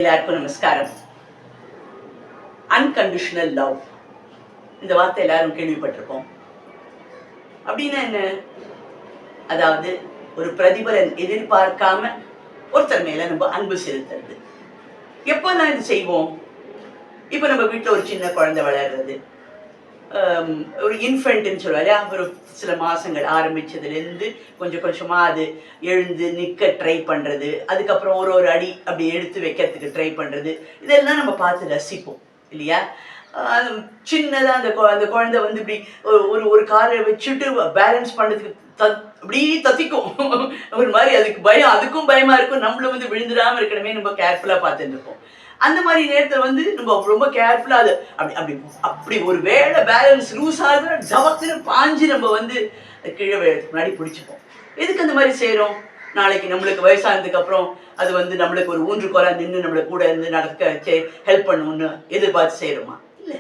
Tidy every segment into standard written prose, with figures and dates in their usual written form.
எல்லாருக்கும் நமஸ்காரம். Unconditional love இந்த வார்த்தை எல்லாரும் கேள்விப்பட்டிருப்போம். அப்படின்னா என்ன? அதாவது ஒரு பிரதிபலன் எதிர்பார்க்காம ஒருத்தர் மேல நம்ம அன்பு செலுத்துறது. எப்போல்லாம் இது செய்வோம்? இப்போ நம்ம வீட்டில் ஒரு சின்ன குழந்தை வளர்றது, ஒரு இன்ஃபென்ட்னு சொல்லுவாங்க, ஒரு சில மாதங்கள் ஆரம்பித்ததுலேருந்து கொஞ்சம் கொஞ்சமாக அது எழுந்து நிற்க ட்ரை பண்ணுறது, அதுக்கப்புறம் ஒரு ஒரு அடி அப்படி எடுத்து வைக்கிறதுக்கு ட்ரை பண்ணுறது, இதெல்லாம் நம்ம பார்த்து ரசிப்போம் இல்லையா? சின்னதாக அந்த குழந்தை வந்து இப்படி ஒரு ஒரு காலை வச்சுட்டு பேலன்ஸ் பண்ணுறதுக்கு அப்படி தத்திக்கும். ஒரு மாதிரி அதுக்கு பயம், அதுக்கும் பயமாக இருக்கும். நம்மளும் வந்து விழுந்துடாமல் இருக்கணுமே நம்ம கேர்ஃபுல்லாக பார்த்துட்டு இருப்போம். அந்த மாதிரி நேரத்தில் வந்து நம்ம ரொம்ப கேர்ஃபுல்லாக அது அப்படி அப்படி அப்படி ஒரு வேளை பேலன்ஸ் லூஸ் ஆகுது, ஜவக்குன்னு பாஞ்சு நம்ம வந்து கீழே முன்னாடி பிடிச்சிப்போம். எதுக்கு அந்த மாதிரி செய்கிறோம்? நாளைக்கு நம்மளுக்கு வயசானதுக்கு அப்புறம் அது வந்து நம்மளுக்கு ஒரு ஊன்றுகோலா நின்று நம்மளை கூட இருந்து நடக்க வச்சு ஹெல்ப் பண்ணணும்னு எதிர்பார்த்து செய்கிறோமா? இல்லை.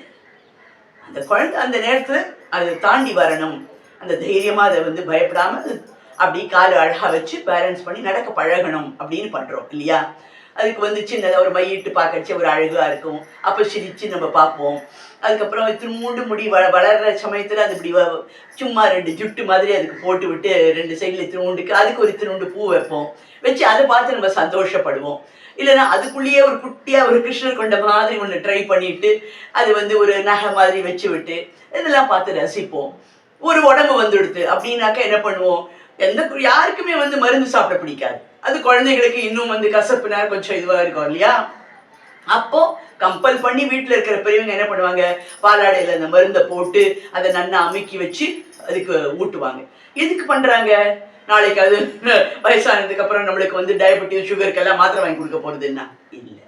அந்த குழந்தை அந்த நேரத்தில் அதை தாண்டி வரணும், அந்த தைரியமாக அதை வந்து பயப்படாமல் அப்படி காலை அழகாக வச்சு பேலன்ஸ் பண்ணி நடக்க பழகணும் அப்படின்னு பண்ணுறோம் இல்லையா? அதுக்கு வந்து சின்னதாக ஒரு மையிட்டு பார்க்கறச்சு ஒரு அழகாக இருக்கும். அப்போ சிரித்து நம்ம பார்ப்போம். அதுக்கப்புறம் திருமூண்டு முடி வளர்கிற சமயத்தில் அது இப்படி சும்மா 2 ஜுட்டு மாதிரி அதுக்கு போட்டு விட்டு 2 சைடில் திருவுண்டுக்கு அதுக்கு ஒரு திருவுண்டு பூ வைப்போம். வச்சு அதை பார்த்து நம்ம சந்தோஷப்படுவோம். இல்லைன்னா அதுக்குள்ளேயே ஒரு குட்டியாக ஒரு கிருஷ்ணர் கொண்ட மாதிரி ஒன்று ட்ரை பண்ணிட்டு அது வந்து ஒரு நகை மாதிரி வச்சு விட்டு இதெல்லாம் பார்த்து ரசிப்போம். ஒரு உடம்பு வந்துடுது அப்படின்னாக்கா என்ன பண்ணுவோம்? யாருக்குமே வந்து மருந்து சாப்பிட பிடிக்காது. அது குழந்தைகளுக்கு இன்னும் வந்து கசப்பு நேரம் கொஞ்சம் இதுவாக இருக்கும் இல்லையா? அப்போ கம்பல் பண்ணி வீட்டில் இருக்கிற பெரியவங்க என்ன பண்ணுவாங்க? பாலாடையில் அந்த மருந்தை போட்டு அதை நன்னா அமுக்கி வச்சு அதுக்கு ஊட்டுவாங்க. எதுக்கு பண்ணுறாங்க? நாளைக்கு அது வயசானதுக்கு அப்புறம் நம்மளுக்கு வந்து டயபெட்டிஸ் சுகருக்கெல்லாம் மாத்திரை வாங்கி கொடுக்க போகிறதுன்னா இல்லை.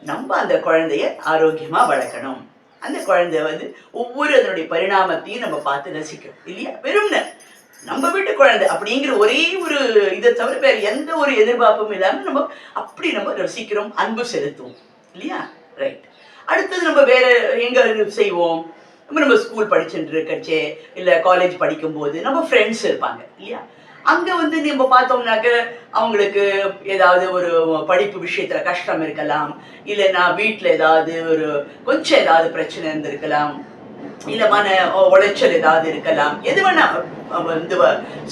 நம்ம அந்த குழந்தைய ஆரோக்கியமாக வளர்க்கணும். அந்த குழந்தை வந்து ஒவ்வொரு அதனுடைய பரிணாமத்தையும் நம்ம பார்த்து ரசிக்கணும் இல்லையா? வெறும்ன நம்ம வீட்டு குழந்தை அப்படிங்கிற ஒரே ஒரு இதை தவிர வேற எந்த ஒரு எதிர்பார்ப்பும் இல்லாமல் நம்ம ரசிக்கிறோம், அன்பு செலுத்துவோம் இல்லையா? ரைட். அடுத்தது நம்ம வேற எங்க செய்வோம்? நம்ம ஸ்கூல் படிச்சுட்டு இருக்கச்சே இல்லை காலேஜ் படிக்கும்போது நம்ம ஃப்ரெண்ட்ஸ் இருப்பாங்க இல்லையா? அங்கே வந்து நம்ம பார்த்தோம்னாக்க அவங்களுக்கு ஏதாவது ஒரு படிப்பு விஷயத்தில் கஷ்டம் இருக்கலாம், இல்லைன்னா வீட்டில் ஏதாவது ஒரு கொஞ்சம் ஏதாவது பிரச்சனை இருந்திருக்கலாம், இல்லை மன உளைச்சல் ஏதாவது இருக்கலாம், எது வேணா வந்து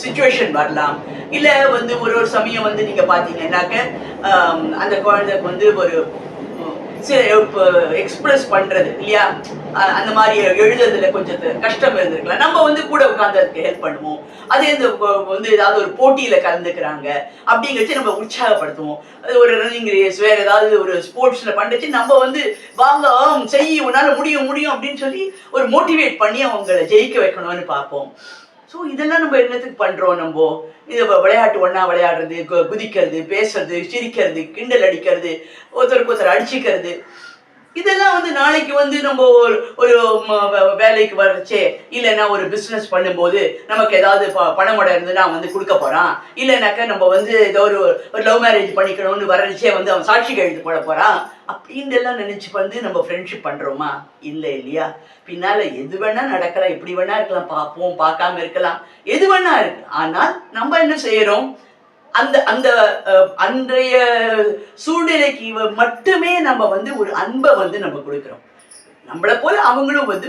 சிச்சுவேஷன் வரலாம். இல்லை வந்து ஒரு ஒரு சமயம் வந்து நீங்கள் பார்த்தீங்கன்னாக்க அந்த குழந்தைக்கு வந்து ஒரு எக்ஸ்பிரஸ் பண்றது இல்லையா, அந்த மாதிரி எழுதுறதுல கொஞ்சம் கஷ்டம் இருந்திருக்கலாம். நம்ம வந்து கூட உட்காந்து அதுக்கு ஹெல்ப் பண்ணுவோம். அதே இந்த வந்து ஏதாவது ஒரு போட்டியில கலந்துக்கிறாங்க அப்படிங்கிறச்சு நம்ம உற்சாகப்படுத்துவோம். அது ஒரு ரன்னிங் ரேஸ் வேற ஏதாவது ஒரு ஸ்போர்ட்ஸ்ல பண்ணிச்சு நம்ம வந்து வாங்க செய்ய உன்னால முடியும் முடியும் அப்படின்னு சொல்லி ஒரு மோட்டிவேட் பண்ணி அவங்களை ஜெயிக்க வைக்கணும்னு பார்ப்போம். ஸோ இதெல்லாம் நம்ம என்னத்துக்கு பண்ணுறோம்? நம்ம இதை விளையாட்டு ஒன்றா விளையாடுறது, குதிக்கிறது, பேசுறது, சிரிக்கிறது, கிண்டல் அடிக்கிறது, ஒருத்தருக்கு ஒருத்தர் அடிச்சுக்கிறது, இதெல்லாம் வந்து நாளைக்கு வந்து நம்ம ஒரு வேலைக்கு வரச்சே இல்லைன்னா ஒரு பிஸ்னஸ் பண்ணும்போது நமக்கு ஏதாவது பணமோட இருந்துன்னா வந்து கொடுக்க போகிறான், இல்லைனாக்கா நம்ம வந்து ஏதோ ஒரு லவ் மேரேஜ் பண்ணிக்கணும்னு வரச்சே வந்து அவன் சாட்சி கையெழுத்து போட போகிறான் அப்படின்னு எல்லாம் நினச்சி வந்து நம்ம ஃப்ரெண்ட்ஷிப் பண்ணுறோமா? இல்லை இல்லையா? பின்னால் எது வேணால் நடக்கலாம், எப்படி வேணா இருக்கலாம், பார்ப்போம், பார்க்காம இருக்கலாம், எது வேணா இருக்கு. ஆனால் நம்ம என்ன செய்கிறோம்? அந்த அந்த அன்றைய சூழ்நிலைக்கு மட்டுமே நம்ம வந்து ஒரு அன்பை வந்து நம்ம கொடுக்குறோம். நம்மளை போல அவங்களும் வந்து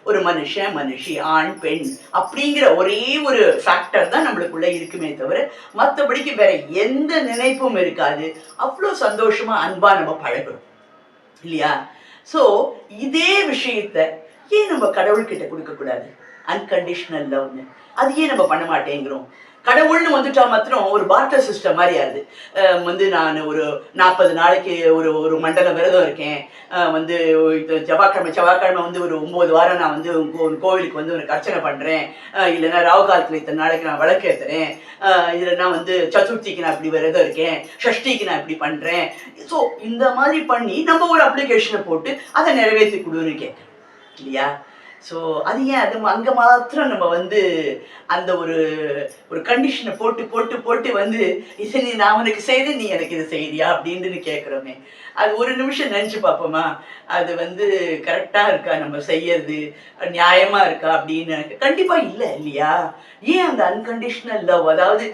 ஒரு மனுஷன் மனுஷி, ஆண் பெண் அப்படிங்கிற ஒரே ஒரு ஃபேக்டர் தான் நம்மளுக்குள்ள இருக்குமே தவிர மற்றபடிக்கு வேற எந்த நினைப்பும் இருக்காது. அவ்வளோ சந்தோஷமா அன்பா நம்ம பழகிறோம் இல்லையா? ஸோ இதே விஷயத்த ஏன் நம்ம கடவுள்கிட்ட கொடுக்கக்கூடாது? அன்கண்டிஷனல் லவ்னு அது ஏன் நம்ம பண்ண மாட்டேங்கிறோம்? கடவுள்னு வந்துட்டா மாத்திரம் ஒரு பார்ட்டர் சிஸ்டம் மாதிரி ஆகுது. வந்து நான் ஒரு 40 நாளைக்கு ஒரு மண்டல விரதம் இருக்கேன், வந்து செவ்வாய்க்கிழமை வந்து ஒரு 9 வாரம் நான் வந்து கோவிலுக்கு வந்து ஒரு அர்ச்சனை பண்ணுறேன், இல்லைன்னா ராவு காலத்தில் இத்தனை நாளைக்கு நான் விளக்கு ஏற்றுறேன், இல்லைன்னா வந்து சதுர்த்திக்கு நான் இப்படி விரதம் இருக்கேன், ஷஷ்டிக்கு நான் இப்படி பண்ணுறேன். ஸோ இந்த மாதிரி பண்ணி நம்ம ஒரு அப்ளிகேஷனை போட்டு அதை நிறைவேற்றி கொடுன்னு கேட்குறேன் இல்லையா? ஸோ அது ஏன் அது அங்கே மாத்திரம் நம்ம வந்து அந்த ஒரு கண்டிஷனை போட்டு போட்டு போட்டு வந்து இது நான் உனக்கு செய்து நீ எனக்கு இது செய்யறியா அப்படின்னு கேட்குறோமே, அது ஒரு நிமிஷம் நினச்சி பார்ப்போமா? அது வந்து கரெக்டாக இருக்கா, நம்ம செய்யறது நியாயமாக இருக்கா அப்படின்னு? கண்டிப்பாக இல்லை இல்லையா? ஏன் அந்த அன்கண்டிஷனல் லவ், அதாவது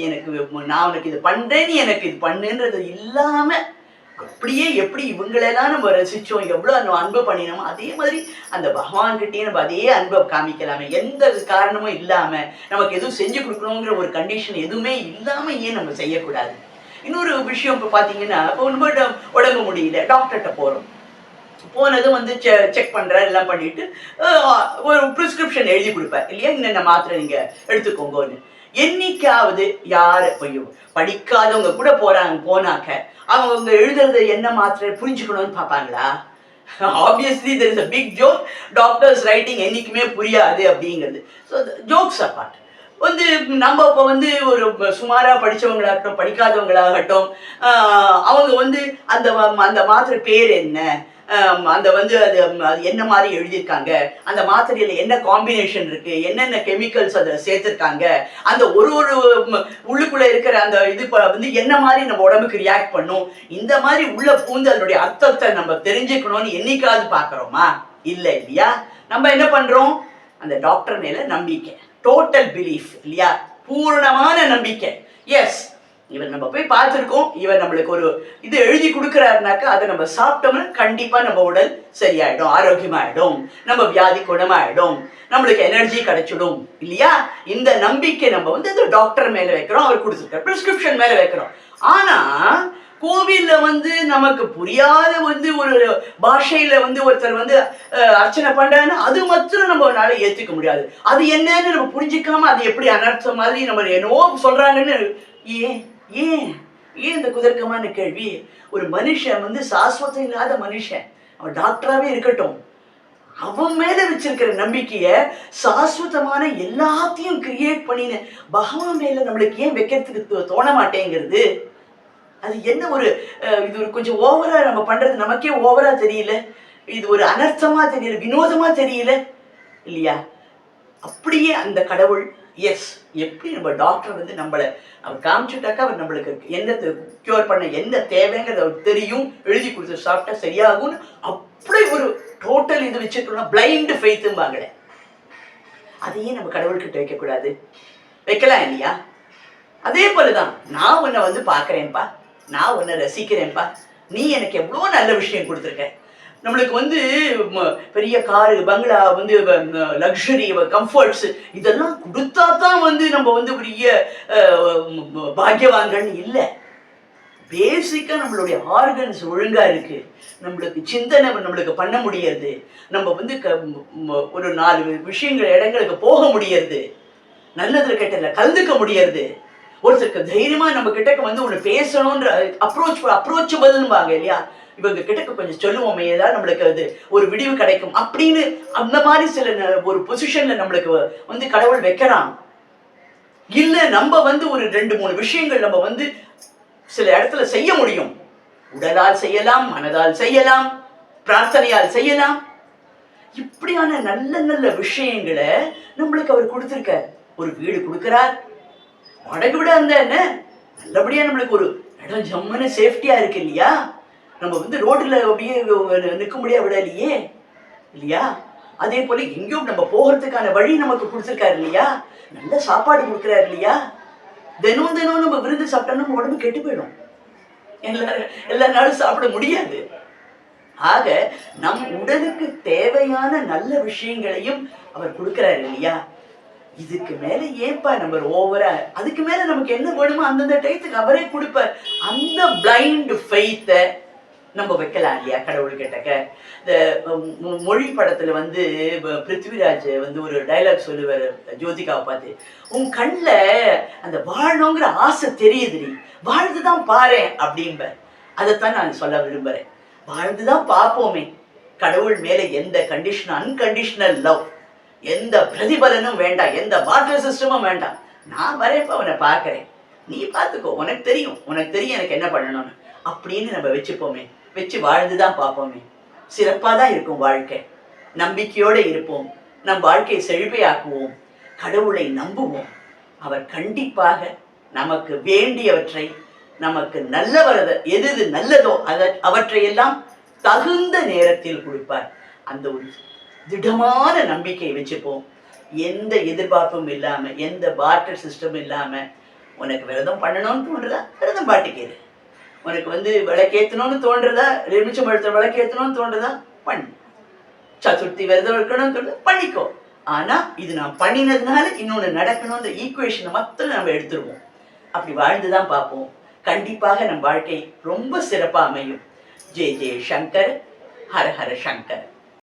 எனக்கு நான் உனக்கு இது பண்ணுறேன் நீ எனக்கு இது பண்ணுன்றது இல்லாமல் அப்படியே எப்படி இவங்களெல்லாம் நம்ம ரசிச்சோம், எவ்வளவு அந்த அன்பை பண்ணினோமோ அதே மாதிரி அந்த பகவான்கிட்டயே நம்ம அதே அன்பை காமிக்கலாமே. எந்த காரணமும் இல்லாம நமக்கு எதுவும் செஞ்சு கொடுக்கணுங்கிற ஒரு கண்டிஷன் எதுவுமே இல்லாம ஏன் நம்ம செய்யக்கூடாது? இன்னொரு விஷயம் இப்ப பாத்தீங்கன்னா, இப்போ உடம்பு முடியல, டாக்டர்கிட்ட போறோம். போனதும் வந்து செக் பண்றாரு, எல்லாம் பண்ணிட்டு ஒரு பிரிஸ்கிரிப்ஷன் எழுதி கொடுப்பார் இல்லையா, இன்னென்ன மாத்திரை நீங்க எடுத்துக்கோங்கன்னு. என்னைக்காவது யாரு படிக்காதவங்க கூட போனாக்க அவங்க எழுதுறது என்ன மாத்திரை புரிஞ்சுக்கணும்னு பார்ப்பாங்களா? Obviously there is a big joke. Doctors writing என்னைக்குமே புரியாது அப்படிங்கிறது. ஸோ ஜோக்ஸ் அப்பார்ட், வந்து நம்ம இப்போ வந்து ஒரு சுமாராக படித்தவங்களாகட்டும் படிக்காதவங்களாகட்டும், அவங்க வந்து அந்த அந்த மாத்திரை பேர் என்ன, அந்த வந்து அது என்ன மாதிரி எழுதியிருக்காங்க, அந்த மாத்திரையில் என்ன காம்பினேஷன் இருக்கு, என்னென்ன கெமிக்கல்ஸ் அதை சேர்த்துருக்காங்க, அந்த ஒரு உள்ளுக்குள்ள இருக்கிற அந்த இது வந்து என்ன மாதிரி நம்ம உடம்புக்கு ரியாக்ட் பண்ணும், இந்த மாதிரி உள்ள பூந்து அதனுடைய அர்த்தத்தை நம்ம தெரிஞ்சுக்கணும்னு என்னைக்காவது பார்க்குறோமா? இல்லை இல்லையா? நம்ம என்ன பண்றோம்? அந்த டாக்டர் மேல நம்பிக்கை, டோட்டல் பிலீஃப் இல்லையா, பூரணமான நம்பிக்கை. எஸ், இவர் நம்ம போய் பார்த்துருக்கோம், இவர் நம்மளுக்கு ஒரு இது எழுதி கொடுக்குறாருனாக்கா அதை நம்ம சாப்பிட்டோம்னா கண்டிப்பா நம்ம உடல் சரியாயிடும், ஆரோக்கியமாயிடும், நம்ம வியாதி குணமாயிடும், நம்மளுக்கு எனர்ஜி கிடைச்சிடும் இல்லையா? இந்த நம்பிக்கை நம்ம வந்து அந்த டாக்டர் மேல வைக்கிறோம், அவர் கொடுத்துருக்காரு பிரிஸ்கிரிப்ஷன் மேல வைக்கிறோம். ஆனா கோவில்ல வந்து நமக்கு புரியாத வந்து ஒரு பாஷையில வந்து ஒருத்தர் வந்து அர்ச்சனை பண்றாருன்னா அது மாத்திரம் நம்மளால ஏத்துக்க முடியாது. அது என்னன்னு நம்ம புரிஞ்சுக்காம அது எப்படி அனர்த்தம் மாதிரி நம்ம என்னவோ சொல்றாங்கன்னு ஏன் ஏன் ஏன் இந்த குதர்க்கமான கேள்வி? ஒரு மனுஷன் வந்து சாஸ்வதம் இல்லாத மனுஷன், அவன் டாக்டராகவே இருக்கட்டும், அவன் மேல வச்சிருக்கிற நம்பிக்கைய சாஸ்வதமான எல்லாத்தையும் கிரியேட் பண்ணின பகவான் மேல நம்மளுக்கு ஏன் வைக்கிறதுக்கு தோண மாட்டேங்கிறது? அது என்ன ஒரு இது ஒரு கொஞ்சம் ஓவரா நம்ம பண்றது நமக்கே ஓவரா தெரியல, இது ஒரு அனர்த்தமா தெரியல, வினோதமா தெரியல இல்லையா? அப்படியே அந்த கடவுள் எஸ், எப்படி நம்ம டாக்டர் வந்து நம்மளை அவர் காமிச்சுட்டாக்கா அவர் நம்மளுக்கு என்ன கியூர் பண்ண என்ன தேவைங்கிறது அவர் தெரியும், எழுதி கொடுத்து சாப்பிட்டா சரியாகும்னு அப்படி ஒரு டோட்டல் இது வச்சுக்கணும். பிளைண்ட் ஃபெய்த்தும்பாங்களே, அதையே நம்ம கடவுள்கிட்ட வைக்கக்கூடாது, வைக்கலாம் இல்லையா? அதே போலதான் நான் உன்னை வந்து பார்க்குறேன்ப்பா, நான் உன்னை ரசிக்கிறேன்ப்பா, நீ எனக்கு எவ்வளோ நல்ல விஷயம் கொடுத்துருக்க. நம்மளுக்கு வந்து பெரிய காரு பங்களா வந்து லக்ஸுரி கம்ஃபர்ட்ஸ் இதெல்லாம் கொடுத்தா தான் வந்து நம்ம வந்து பெரிய பாக்கியவான்கள் இல்லை. பேசிக்கா நம்மளுடைய ஆர்கன்ஸ் ஒழுங்கா இருக்கு, நம்மளுக்கு சிந்தனை நம்மளுக்கு பண்ண முடியாது, நம்ம வந்து ஒரு 4 விஷயங்கள் இடங்களுக்கு போக முடியாது, நல்லதுல கெட்டதுல கலந்துக்க முடியாது, ஒருத்தருக்கு தைரியமா நம்ம கிட்டக்க வந்து ஒன்று பேசணும்ன்ற அப்ரோச்சபிள்பாங்க இல்லையா, இவங்க கிட்டக்க கொஞ்சம் சொல்லுவோமே ஏதாவது நம்மளுக்கு அது ஒரு விடிவு கிடைக்கும் அப்படின்னு அந்த மாதிரி சில ஒரு பொசிஷன்ல நம்மளுக்கு வந்து கடவுள் வைக்கிறான். இல்ல நம்ம வந்து ஒரு 2-3 விஷயங்கள் நம்ம வந்து சில இடத்துல செய்ய முடியும், உடலால் செய்யலாம், மனதால் செய்யலாம், பிரார்த்தனையால் செய்யலாம். இப்படியான நல்ல நல்ல விஷயங்களை நம்மளுக்கு அவர் கொடுத்திருக்கார். ஒரு வீடு கொடுக்கிறார், வாடகை விட இருந்தா என்ன, நல்லபடியா நம்மளுக்கு ஒரு இடம் ஜம்முன்னு சேஃப்டியா இருக்கு இல்லையா, நம்ம வந்து ரோட்ல அப்படியே நிற்க முடியா விடலையே இல்லையா? அதே போல எங்கேயும் நம்ம போகிறதுக்கான வழி நமக்கு கொடுத்துருக்காரு இல்லையா, நல்ல சாப்பாடு கொடுக்குறாரு இல்லையா. தினம் தினம் நம்ம விருந்து சாப்பிட்டா நம்ம உடம்பு கெட்டு போயிடும், எல்லா நாளும் சாப்பிட முடியாது. ஆக நம் உடலுக்கு தேவையான நல்ல விஷயங்களையும் அவர் கொடுக்கிறாரு இல்லையா. இதுக்கு மேல ஏன்பா நம்ம ஓவரா, அதுக்கு மேல நமக்கு என்ன வேணுமோ அந்தந்த டயத்துக்கு அவரே கொடுப்பார். அந்த பிளைண்ட் ஃபெய்த்தை நம்ம வைக்கலாம் இல்லையா கடவுள் கிட்டக்க. இந்த மொழி படத்துல வந்து பிருத்விராஜ் வந்து ஒரு டைலாக் சொல்லுவார் ஜோதிகாவை பார்த்து, உன் கண்ணில் அந்த வாழணுங்கிற ஆசை தெரியுது, நீ வாழ்ந்துதான் பாரு அப்படிம்ப. அதைத்தான் நான் சொல்ல விரும்புறேன். வாழ்ந்துதான் பார்ப்போமே, கடவுள் மேல எந்த கண்டிஷன், அன்கண்டிஷனல் லவ், எந்த பிரதிபலனும் வேண்டாம், எந்த வாட்டர் சிஸ்டமும் வேண்டாம். நான் வரேன்ப்பா, அவனை பார்க்கறேன், நீ பார்த்துக்கோ, உனக்கு தெரியும் எனக்கு என்ன பண்ணணும்னு அப்படின்னு நம்ம வச்சுப்போமே, வச்சு வாழ்ந்துதான் பார்ப்போமே, சிறப்பாக தான் இருக்கும் வாழ்க்கை. நம்பிக்கையோடு இருப்போம், நம் வாழ்க்கையை செழிப்பையாக்குவோம், கடவுளை நம்புவோம். அவர் கண்டிப்பாக நமக்கு வேண்டியவற்றை, நமக்கு எது நல்லதோ அவற்றையெல்லாம் தகுந்த நேரத்தில் கொடுப்பார். அந்த ஒரு திடமான நம்பிக்கை வச்சுப்போம். எந்த எதிர்பார்ப்பும் இல்லாம, எந்த பார்ட்டர் சிஸ்டம் இல்லாம, உனக்கு விரதம் பண்ணணும்னு தோன்றுதா விரதம் பாட்டுக்கிறது, உனக்கு வந்து விளக்கேற்றணும்னு தோன்றதா, எலுமிச்சம்பழத்தில் விளக்கேற்றணும்னு தோன்றதா பண்ணு. சதுர்த்தி விரதம் இருக்கணும்னு தோணுது பண்ணிக்கோ. ஆனா இது நான் பண்ணினதுனால இன்னொன்று நடக்கணும்ன்ற ஈக்குவேஷனை மட்டும் நம்ம எடுத்துருவோம். அப்படி வாழ்ந்துதான் பார்ப்போம். கண்டிப்பாக நம் வாழ்க்கை ரொம்ப சிறப்பாக அமையும். ஜெய ஜெய சங்கர், ஹர ஹர சங்கர்.